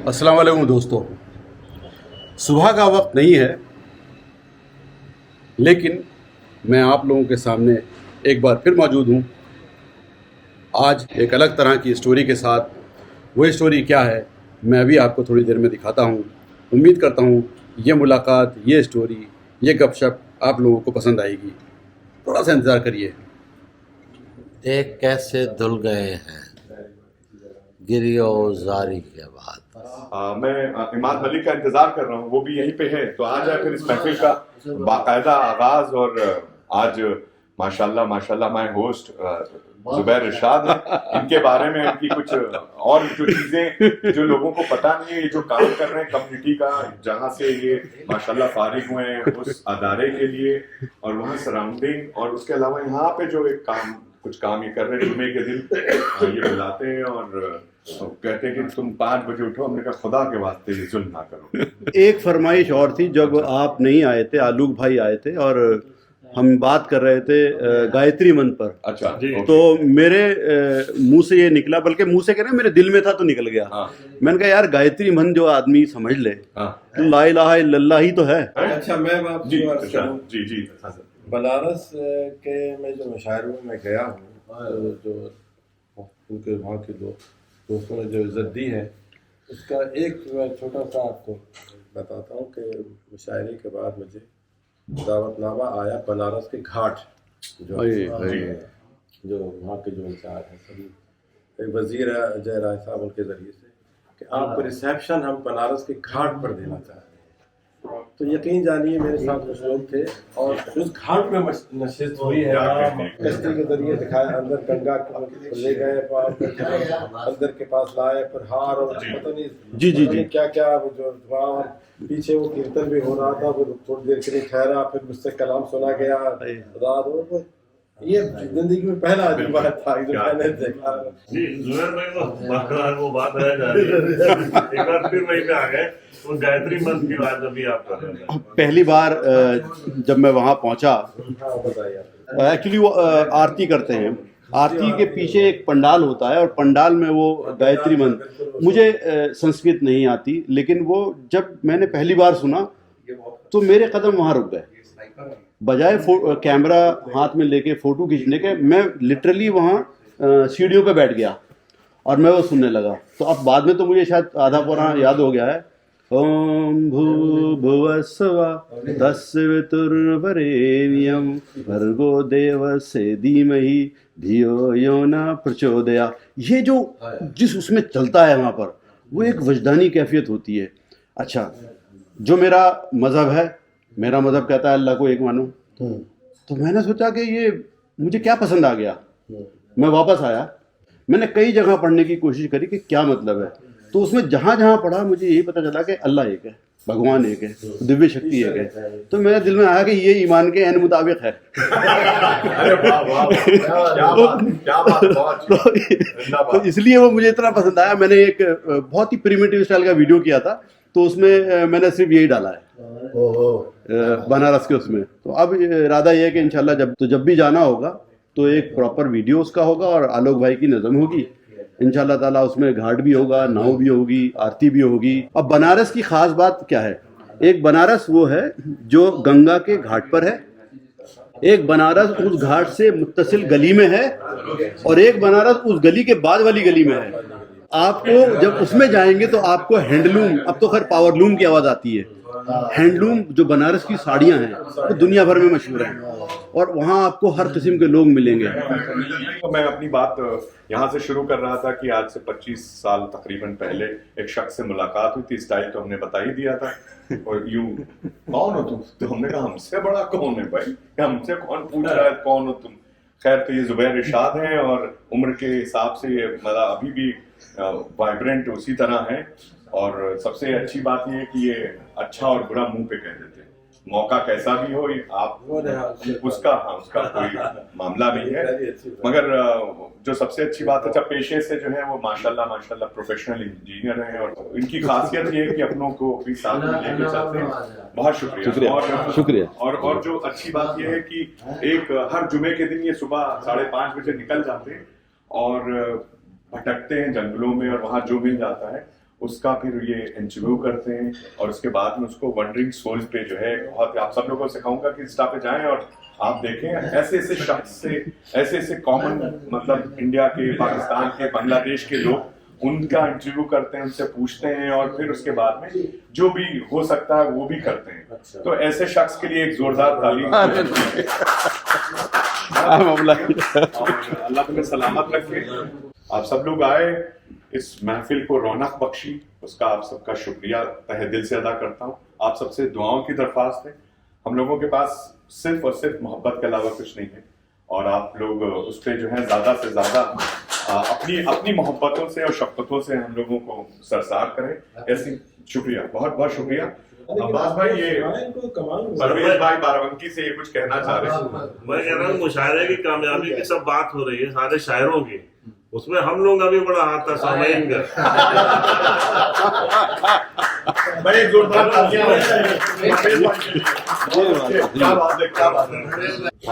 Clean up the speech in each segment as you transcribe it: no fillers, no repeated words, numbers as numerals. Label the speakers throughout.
Speaker 1: अस्सलाम वालेकुम दोस्तों, सुबह का वक्त नहीं है लेकिन मैं आप लोगों के सामने एक बार फिर मौजूद हूँ। आज एक अलग तरह की स्टोरी के साथ। वो स्टोरी क्या है मैं अभी आपको थोड़ी देर में दिखाता हूँ। उम्मीद करता हूँ ये मुलाकात, ये स्टोरी, ये गपशप आप लोगों को पसंद आएगी। थोड़ा सा इंतज़ार करिए।
Speaker 2: देख कैसे धुल गए हैं गिरियो जारी के बाद।
Speaker 3: मैं इमाद मलिक का इंतजार कर रहा हूँ, वो भी यहीं पे है, तो आ जाए फिर इस महफिल का बाकायदा आगाज। और आज माशाल्लाह माशाल्लाह माय होस्ट जुबैर इरशाद है। इनके बारे में इनकी कुछ और जो चीजें जो लोगों को पता नहीं है, ये जो काम कर रहे हैं कम्युनिटी का, जहाँ से ये माशाल्लाह फारिग हुए हैं उस अदारे के लिए और वहाँ सराउंडिंग, और उसके अलावा यहाँ पे जो एक कुछ काम ये कर रहे हैं, जुमे के दिन ये बुलाते हैं और कहते हैं कि तुम 5 बजे उठो। हमने कहा खुदा के वास्ते ये जुल्म ना करो।
Speaker 1: एक फरमाइश और थी, जब आप नहीं आए थे, आलूक भाई आए थे और हम बात कर रहे थे गायत्री मंत्र पर।
Speaker 3: अच्छा
Speaker 1: तो मेरे मुंह से ये निकला, बल्कि मुंह से कह रहे मेरे दिल में था तो निकल गया। मैंने कहा यार गायत्री मंत्र जो आदमी समझ ले तो ला इलाहा इल्लल्लाह ही तो है।
Speaker 4: अच्छा मैं बात
Speaker 3: जी जी
Speaker 4: बनारस के मैं जो मुशायरों में गया हूँ, जो उनके वहाँ के दोस्तों ने जो इज़्ज़त दी है, उसका एक छोटा सा आपको बताता हूँ कि मुशायरे के बाद मुझे दावतनामा आया बनारस के घाट जो वहाँ के जो इंचार्ज हैं सभी वज़ीर अजय राय साहब उनके ज़रिए से कि आपको रिसेप्शन हम बनारस के घाट पर देना चाहते हैं। तो यकीन जानिए मेरे साथ कुछ लोग थे और उस घाट में नशिस्त हुई है। कश्ती के जरिए दिखाया, अंदर गंगा को ले गए, अंदर के पास लाए, फिर हार और पता नहीं जी क्या क्या जो वहाँ पीछे वो कीर्तन भी हो रहा था, वो थोड़ी देर के लिए ठहरा, फिर मुझसे कलाम सुना गया रात। ये जिंदगी में पहला अजूबा था जो मैंने देखा।
Speaker 5: जी जुबैर भाई वो बात रह जा रही है। एक बार फिर वहीं पे आ गए, वो गायत्री मंत्र की बात अभी आप कर रहे हैं।
Speaker 1: पहली बार जब मैं वहाँ पहुँचा, एक्चुअली वो आरती करते हैं, आरती के पीछे एक पंडाल होता है और पंडाल में वो गायत्री मंत्र, मुझे संस्कृत नहीं आती, लेकिन वो जब मैंने पहली बार सुना तो मेरे कदम वहाँ रुक गए। बजाय कैमरा हाथ में लेके फ़ोटो खींचने के, मैं लिटरली वहाँ सीढ़ियों पे बैठ गया और मैं वो सुनने लगा। तो अब बाद में तो मुझे शायद आधा पौना याद हो गया है। ओम भूर्भुवस्सुवः तस्वितुर्वरेण्यं भर्गो देवस्य धीमहि धियो यो न प्रचोदयात्। ये जो जिस उसमें चलता है वहाँ पर, वो एक वजदानी कैफियत होती है। अच्छा, जो मेरा मज़हब है, मेरा मज़हब कहता है अल्लाह को एक मानो, तो मैंने सोचा कि ये मुझे क्या पसंद आ गया। मैं वापस आया, मैंने कई जगह पढ़ने की कोशिश करी कि क्या मतलब है, तो उसमें जहाँ जहाँ पढ़ा मुझे यही पता चला कि अल्लाह एक है, भगवान एक है, दिव्य शक्ति एक है। तो मेरे दिल में आया कि ये ईमान के एन मुताबिक है। तो इसलिए वो मुझे इतना पसंद आया। मैंने एक बहुत ही प्रिमिटिव स्टाइल का वीडियो किया था, तो उसमें मैंने सिर्फ यही डाला है बनारस के उसमें। तो अब इरादा ये है कि इंशाल्लाह जब भी जाना होगा तो एक प्रॉपर वीडियो उसका होगा और आलोक भाई की नज़म होगी इंशाल्लाह ताला। उसमें घाट भी होगा, नाव भी होगी, आरती भी होगी। अब बनारस की ख़ास बात क्या है? एक बनारस वो है जो गंगा के घाट पर है, एक बनारस उस घाट से मुत्तसिल गली में है, और एक बनारस उस गली के बाद वाली गली में है। आपको जब उसमें जाएंगे तो आपको हैंडलूम, अब तो खैर पावरलूम की आवाज़ आती है, हैंडलूम जो बनारस की साड़ियाँ हैं वो दुनिया भर में मशहूर हैं, और वहाँ आपको हर किस्म के लोग मिलेंगे।
Speaker 3: तो मैं अपनी बात यहाँ से शुरू कर रहा था कि आज से 25 साल तकरीबन पहले एक शख्स से मुलाकात हुई थी। स्टाइल तो हमने बता ही दिया था, और यूं कौन हो तुम, तो हमने कहा हमसे बड़ा कौन है भाई, हमसे कौन पूछ रहा है कौन हो तुम। खैर, तो ये जुबैर इरशाद हैं और उम्र के हिसाब से ये मतलब अभी भी वाइब्रेंट उसी तरह है। और सबसे अच्छी बात ये है कि ये अच्छा और बुरा मुंह पे कह देते हैं, मौका कैसा भी हो, आप उसका कोई मामला नहीं है। मगर जो सबसे अच्छी बात है, जब पेशे से जो है वो माशाल्लाह प्रोफेशनल इंजीनियर हैं, और इनकी खासियत ये है कि अपनों को भी साथ में लेके चलते हैं। बहुत शुक्रिया। और जो अच्छी बात ये है कि एक हर जुमे के दिन ये सुबह 5:30 बजे निकल जाते हैं और भटकते हैं जंगलों में, और वहाँ जो मिल जाता है उसका फिर ये इंटरव्यू करते हैं और उसके बाद में उसको वंडरिंग सोल पे जो है बहुत, आप सब लोगों से कहूँगा कि इंस्टा पे जाएं और आप देखें ऐसे ऐसे शख्स से, ऐसे ऐसे कॉमन मतलब इंडिया के, पाकिस्तान के, बांग्लादेश के लोग उनका इंटरव्यू करते हैं, उनसे पूछते हैं और फिर उसके बाद में जो भी हो सकता है वो भी करते हैं। तो ऐसे शख्स के लिए एक जोरदार तालीम। अल्लाह तुम्हें सलामत रखे। आप सब लोग आए, इस महफिल को रौनक बख्शी, उसका आप सबका शुक्रिया तहे दिल से अदा करता हूँ। आप सबसे दुआओं की दरख्वास्त है। हम लोगों के पास सिर्फ और सिर्फ मोहब्बत के अलावा कुछ नहीं है और आप लोग उस पर जो है ज़्यादा से ज़्यादा अपनी मोहब्बतों से और शफ़क़तों से हम लोगों को सरसार करें। ऐसी शुक्रिया, बहुत बहुत शुक्रिया। अब्बास भाई, ये परवेज भाई बाराबंकी से ये कुछ कहना चाह रहे हैं।
Speaker 5: मैं कह रहा हूँ मुशायरे की कामयाबी की सब बात हो रही है सारे शायरों की, उसमें हम लोग अभी बड़ा हाथ था सामयीन का।
Speaker 3: बड़े जोरदार क्या बात है, क्या बात है।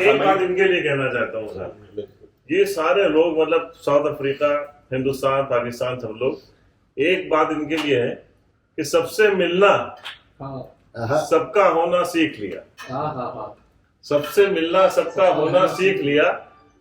Speaker 5: एक बात इनके लिए कहना चाहता हूँ सर, ये सारे लोग मतलब साउथ अफ्रीका, हिंदुस्तान, पाकिस्तान, सब लोग, एक बात इनके लिए है कि सबसे मिलना, सबका होना सीख लिया। सबसे मिलना, सबका होना सीख लिया,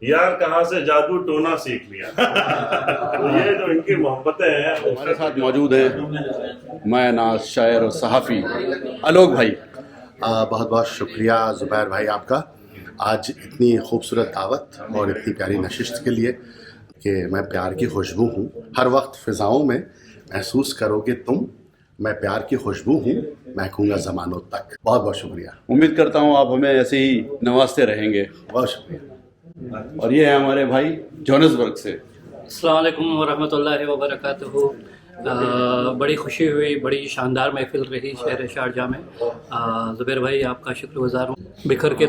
Speaker 5: यार कहाँ से जादू टोना सीख लिया। तो ये जो इनकी मोहब्बतें हैं,
Speaker 1: हमारे साथ मौजूद है मैं नाज शायर और सहाफ़ी आलोक भाई।
Speaker 6: बहुत बहुत शुक्रिया ज़ुबैर भाई आपका, आज इतनी खूबसूरत दावत और इतनी प्यारी नशिस्त के लिए कि मैं प्यार की खुशबू हूँ। हर वक्त फ़िज़ाओं में महसूस करोगे तुम, मैं प्यार की खुशबू हूँ, महकूंगा ज़मानों तक। बहुत बहुत शुक्रिया।
Speaker 1: उम्मीद करता हूँ आप हमें ऐसे ही नवाजते रहेंगे।
Speaker 6: बहुत शुक्रिया।
Speaker 1: और ये है हमारे भाई जोहान्सबर्ग से।
Speaker 7: अस्सलाम वालेकुम वरहमतुल्लाहि वबरकातुहू। बड़ी खुशी हुई, बड़ी शानदार महफिल रही शहर शारजाह में। ज़ुबैर भाई आपका शुक्रगुज़ार हूँ। बिखर के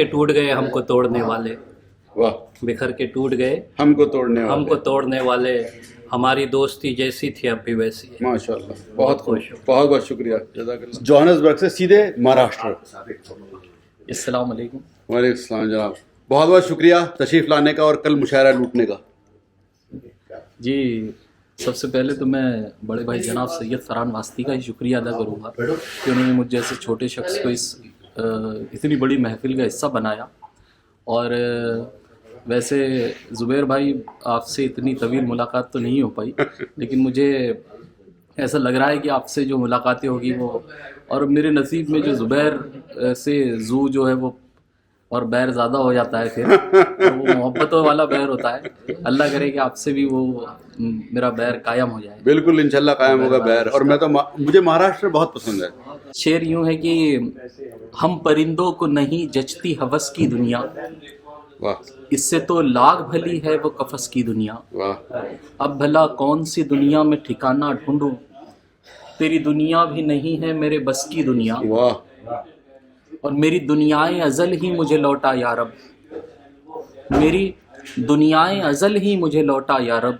Speaker 7: टूट गए हमको तोड़ने वाले,
Speaker 1: वाह।
Speaker 7: बिखर के टूट गए
Speaker 1: हमको तोड़ने वाले, हमारी दोस्ती जैसी थी अब भी वैसी है। माशाल्लाह, बहुत खुश, बहुत बहुत शुक्रिया। जोहान्सबर्ग से सीधे महाराष्ट्र।
Speaker 7: अस्सलाम वालेकुम।
Speaker 1: वालेकुम सलाम जनाब, बहुत बहुत शुक्रिया तशरीफ़ लाने का और कल मुशायरा लूटने का।
Speaker 7: जी, सबसे पहले तो मैं बड़े भाई जनाब सैयद फरहान वास्ती का ही शुक्रिया अदा करूँगा कि उन्होंने मुझ जैसे छोटे शख्स को इस इतनी बड़ी महफिल का हिस्सा बनाया। और वैसे ज़ुबैर भाई आपसे इतनी तवील मुलाकात तो नहीं हो पाई, लेकिन मुझे ऐसा लग रहा है कि आपसे जो मुलाकातें होगी वो, और मेरे नसीब में जो ज़ुबैर से जू जो है वो और बैर ज़्यादा हो जाता है, फिर तो वो मोहब्बतों वाला बैर होता है। अल्लाह करे कि आपसे भी वो मेरा बैर कायम हो जाए।
Speaker 1: बिल्कुल इंशाल्लाह कायम होगा बैर। और मैं तो मुझे महाराष्ट्र बहुत पसंद है।
Speaker 7: शेर यूं है कि हम परिंदों को नहीं जचती हवस की दुनिया,
Speaker 1: वाह,
Speaker 7: इससे तो लाख भली है वो कफस की दुनिया।
Speaker 1: वाह।
Speaker 7: अब भला कौन सी दुनिया में ठिकाना ढूंढूं, तेरी दुनिया भी नहीं है मेरे बस की दुनिया।
Speaker 1: वाह।
Speaker 7: और मेरी दुनियाएं अज़ल ही मुझे लौटा या रब, मेरी दुनियाएं अज़ल ही मुझे लौटा या रब,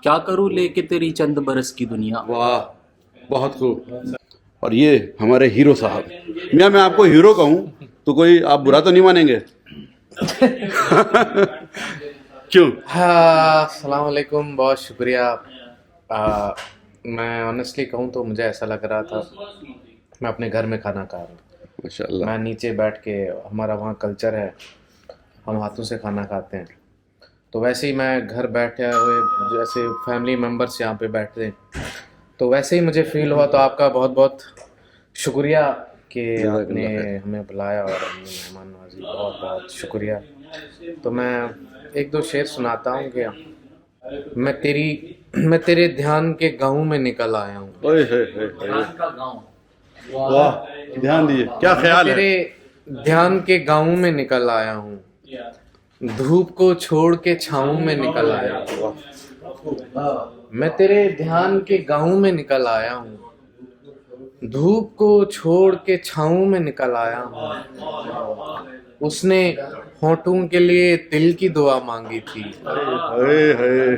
Speaker 7: क्या करूं लेके तेरी चंद बरस की दुनिया।
Speaker 1: वाह, बहुत खूब। और ये हमारे हीरो साहब। मियाँ मैं आपको हीरो कहूँ तो कोई आप बुरा तो नहीं मानेंगे? क्यों?
Speaker 8: हाँ, अस्सलाम वालेकुम, बहुत शुक्रिया। मैं ऑनेस्टली कहूँ तो मुझे ऐसा लग रहा था मैं अपने घर में खाना खा रहा हूँ।
Speaker 1: माशाल्लाह।
Speaker 8: मैं नीचे बैठ के, हमारा वहाँ कल्चर है, हम हाथों से खाना खाते हैं, तो वैसे ही मैं घर बैठे हुए जैसे फैमिली मेम्बर्स यहाँ पे बैठते हैं, तो वैसे ही मुझे फील हुआ। तो आपका बहुत बहुत शुक्रिया कि आपने हमें बुलाया और हमने मेहमान नवाजी, बहुत बहुत शुक्रिया। तो मैं एक दो शेर सुनाता हूँ कि मैं तेरे ध्यान के गाँव में निकल आया हूँ।
Speaker 1: वाह, ध्यान दीजिए, क्या ख्याल है।
Speaker 8: तेरे ध्यान के गाँव में निकल आया हूँ, धूप को छोड़ के छाँव में निकल आया हूँ। मैं तेरे ध्यान के गाँव में निकल आया हूँ, धूप को छोड़ के छाँव में निकल आया हूँ। उसने होठों के लिए तिल की दुआ मांगी थी,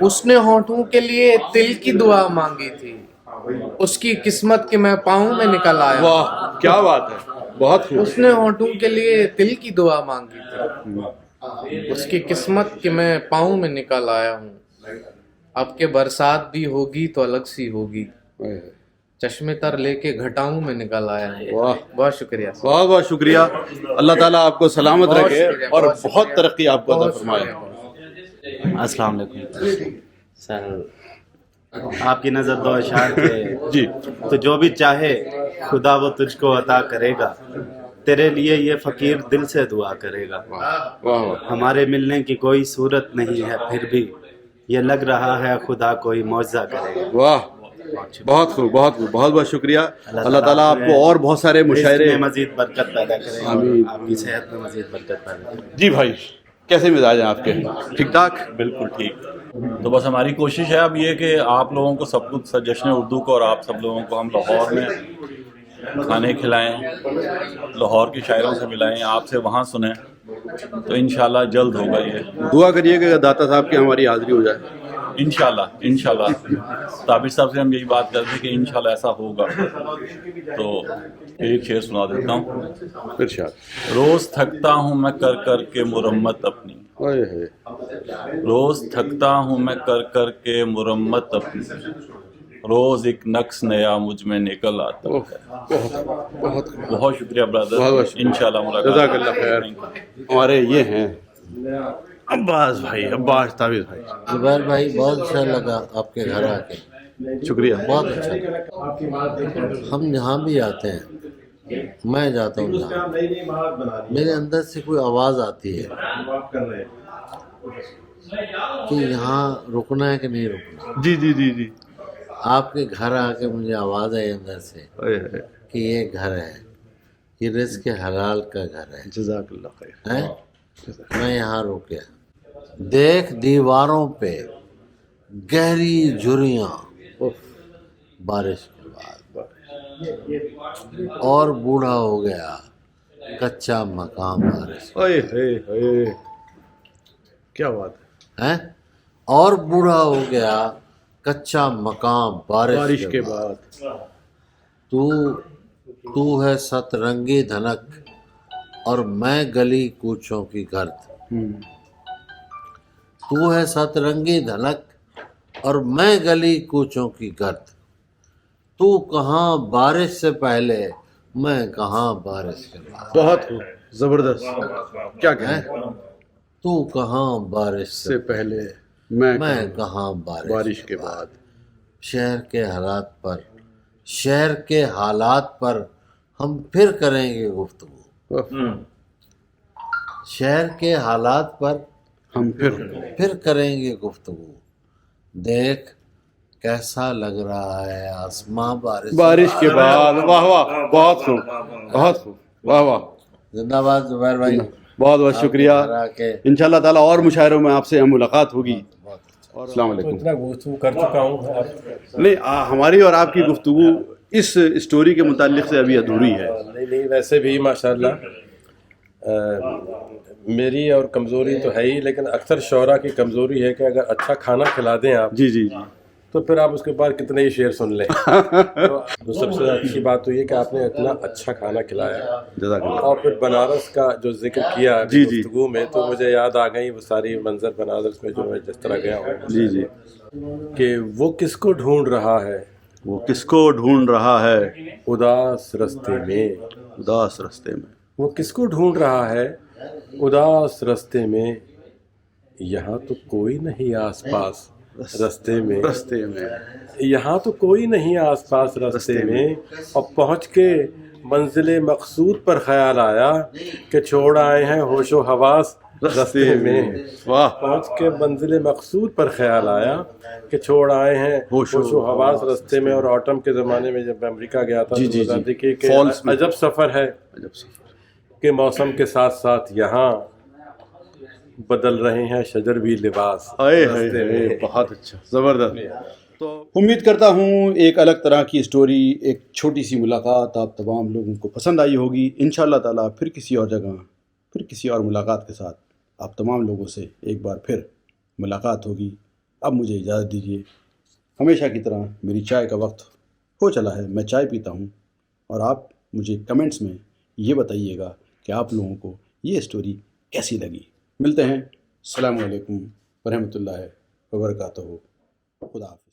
Speaker 8: उसने होठों के लिए तिल की दुआ मांगी थी, उसकी किस्मत के मैं पाँव में निकल आया।
Speaker 1: वाह, क्या बात है, बहुत खूब।
Speaker 8: उसने होठों के लिए तिल की दुआ मांगी थी, उसकी किस्मत के मैं पाँव में निकल आया हूँ। اب کے برسات بھی ہوگی تو الگ سی ہوگی. چشمے تر لے کے گھٹاؤں میں نکل آیا ہوں.
Speaker 1: واہ،
Speaker 8: بہت شکریہ.
Speaker 1: بہت بہت شکریہ. اللہ تعالیٰ آپ کو سلامت
Speaker 8: بہت
Speaker 1: رکھے
Speaker 8: شکریہ،
Speaker 1: اور
Speaker 8: بہت
Speaker 1: بہت
Speaker 8: شکریہ.
Speaker 1: ترقی آپ کو عطا
Speaker 8: بہت
Speaker 1: فرمائے.
Speaker 8: شکریہ.
Speaker 9: السلام علیکم سر. آپ کی نظر دو اشعار کے
Speaker 1: جی.
Speaker 9: تو جو بھی چاہے خدا وہ تجھ کو عطا کرے گا، تیرے لیے یہ فقیر دل سے دعا کرے گا.
Speaker 1: واہ واہ.
Speaker 9: ہمارے ملنے کی کوئی صورت نہیں ہے پھر بھی یہ لگ رہا ہے خدا کوئی معجزہ کرے گا.
Speaker 1: واہ، بہت خوب، بہت خوب. بہت بہت شکریہ. اللہ تعالیٰ آپ کو اور بہت سارے مشاعرے.
Speaker 9: رزق میں مزید برکت پیدا کرے گا
Speaker 1: آمین.
Speaker 9: اور آپ کی صحت میں مزید برکت پیدا کرے گا.
Speaker 1: جی بھائی، کیسے مزاج ہیں آپ کے؟ ٹھیک ٹھاک؟
Speaker 10: بالکل ٹھیک. تو بس ہماری کوشش ہے اب یہ کہ آپ لوگوں کو سب کچھ جشن اردو کو اور آپ سب لوگوں کو ہم لاہور میں کھانے کھلائیں، لاہور کے شاعروں سے ملائیں، آپ سے وہاں سنیں، تو انشاءاللہ جلد ہوگا یہ.
Speaker 1: دعا کریے کہ داتا صاحب کی ہماری حاضری ہو جائے.
Speaker 10: انشاءاللہ طابر صاحب سے ہم یہی بات کرتے ہیں کہ انشاءاللہ ایسا ہوگا. تو ایک شعر سنا دیتا ہوں.
Speaker 1: ارشاد.
Speaker 10: روز تھکتا ہوں میں کر کر کے مرمت اپنی،
Speaker 1: اوئے ہوئے.
Speaker 10: روز تھکتا ہوں میں کر کر کے مرمت اپنی، روز ایک نقص نیا مجھ میں نکل آتا ہے.
Speaker 1: بہت
Speaker 10: بہت شکریہ
Speaker 1: بہت
Speaker 10: برادر.
Speaker 1: بہت شکریہ.
Speaker 10: انشاءاللہ ملاقات.
Speaker 1: جزاک اللہ خیر. ہمارے یہ ہیں عباس بھائی، عباس طابر بھائی.
Speaker 2: زبیر بھائی بہت اچھا لگا آپ کے گھر آ کے.
Speaker 1: شکریہ.
Speaker 2: بہت اچھا لگا. ہم جہاں بھی آتے ہیں، میں جاتا ہوں جہاں، میرے اندر سے کوئی آواز آتی ہے کہ یہاں رکنا ہے کہ نہیں رکنا.
Speaker 1: جی جی جی جی.
Speaker 2: آپ کے گھر آ کے مجھے آواز آئی اندر سے
Speaker 1: اوئے ہوئے.
Speaker 2: کہ یہ گھر ہے، یہ رزق حلال کا گھر ہے.
Speaker 1: جزاک اللہ خیر.
Speaker 2: ہیں؟ میں یہاں رکیا. دیکھ دیواروں پہ گہری جھریاں بارش کے بعد، اور بوڑھا ہو گیا کچا مکان بارش
Speaker 1: اوئے ہوئے ہوئے. کیا بات ہے.
Speaker 2: ہے، اور بوڑھا ہو گیا کچا مکان
Speaker 1: بارش کے بعد.
Speaker 2: تو ہے سترنگی دھنک اور میں گلی کوچوں کی گرد. تو ہے سترنگی دھنک اور میں گلی کوچوں کی گرد. تو کہاں بارش سے پہلے، میں کہاں بارش کے بعد.
Speaker 1: بہت خوب، زبردست. کیا کہیں.
Speaker 2: تو کہاں بارش
Speaker 1: سے پہلے، میں
Speaker 2: کہاں
Speaker 1: بارش کے بعد.
Speaker 2: شہر کے حالات پر ہم پھر کریں گے گفتگو. شہر کے حالات پر
Speaker 1: ہم
Speaker 2: پھر کریں گے گفتگو. دیکھ کیسا لگ رہا ہے آسماں
Speaker 1: بارش کے بعد. واہ واہ، بہت خوب، بہت خوب. واہ واہ.
Speaker 2: زندہ باد زبیر بھائی.
Speaker 1: بہت بہت شکریہ. انشاءاللہ تعالیٰ اور مشاعروں میں آپ سے ملاقات ہوگی. السلام علیکم.
Speaker 4: اتنا گفتگو کر چکا ہوں.
Speaker 1: نہیں، ہماری اور آپ کی گفتگو اس اسٹوری کے متعلق سے ابھی ادھوری ہے.
Speaker 4: نہیں ویسے بھی ماشاءاللہ میری اور کمزوری تو ہے ہی، لیکن اکثر شعراء کی کمزوری ہے کہ اگر اچھا کھانا کھلا دیں آپ
Speaker 1: جی جی جی
Speaker 4: تو پھر آپ اس کے بعد کتنے ہی شعر سن لیں. تو سب سے اچھی بات تو یہ کہ آپ نے اتنا اچھا کھانا کھلایا.
Speaker 1: جزاک اللہ.
Speaker 4: اور پھر بنارس کا جو ذکر کیا
Speaker 1: جی جی.
Speaker 4: گفتگو میں، تو مجھے یاد آ گئی وہ ساری منظر بنارس میں جو میں جس طرح گیا ہوں.
Speaker 1: جی جی.
Speaker 4: کہ وہ کس کو ڈھونڈ رہا ہے،
Speaker 1: وہ کس کو ڈھونڈ رہا ہے
Speaker 4: اداس رستے میں.
Speaker 1: اداس رستے میں.
Speaker 4: وہ کس کو ڈھونڈ رہا ہے اداس رستے میں. یہاں تو کوئی نہیں آس پاس رستے میں.
Speaker 1: رستے میں.
Speaker 4: یہاں تو کوئی نہیں آس پاس رستے میں. اور پہنچ کے منزل مقصود پر خیال آیا کہ چھوڑ آئے ہیں ہوش و حواس رستے میں.
Speaker 1: واہ.
Speaker 4: پہنچ کے منزل مقصود پر خیال آیا کہ چھوڑ آئے ہیں ہوش و حواس رستے میں. اور آٹم کے زمانے میں جب میں امریکہ گیا تھا تو دیکھیے کہ عجب سفر ہے کہ موسم کے ساتھ ساتھ یہاں بدل رہے ہیں شجر بھی لباس.
Speaker 1: بہت اچھا، زبردست. تو امید کرتا ہوں ایک الگ طرح کی اسٹوری، ایک چھوٹی سی ملاقات آپ تمام لوگوں کو پسند آئی ہوگی. انشاءاللہ تعالیٰ پھر کسی اور جگہ، پھر کسی اور ملاقات کے ساتھ آپ تمام لوگوں سے ایک بار پھر ملاقات ہوگی. اب مجھے اجازت دیجیے. ہمیشہ کی طرح میری چائے کا وقت ہو چلا ہے. میں چائے پیتا ہوں اور آپ مجھے کمنٹس میں یہ بتائیے گا کہ آپ لوگوں کو یہ اسٹوری کیسی لگی. ملتے ہیں. السلام علیکم ورحمۃ اللہ وبرکاتہ. خدا حافظ.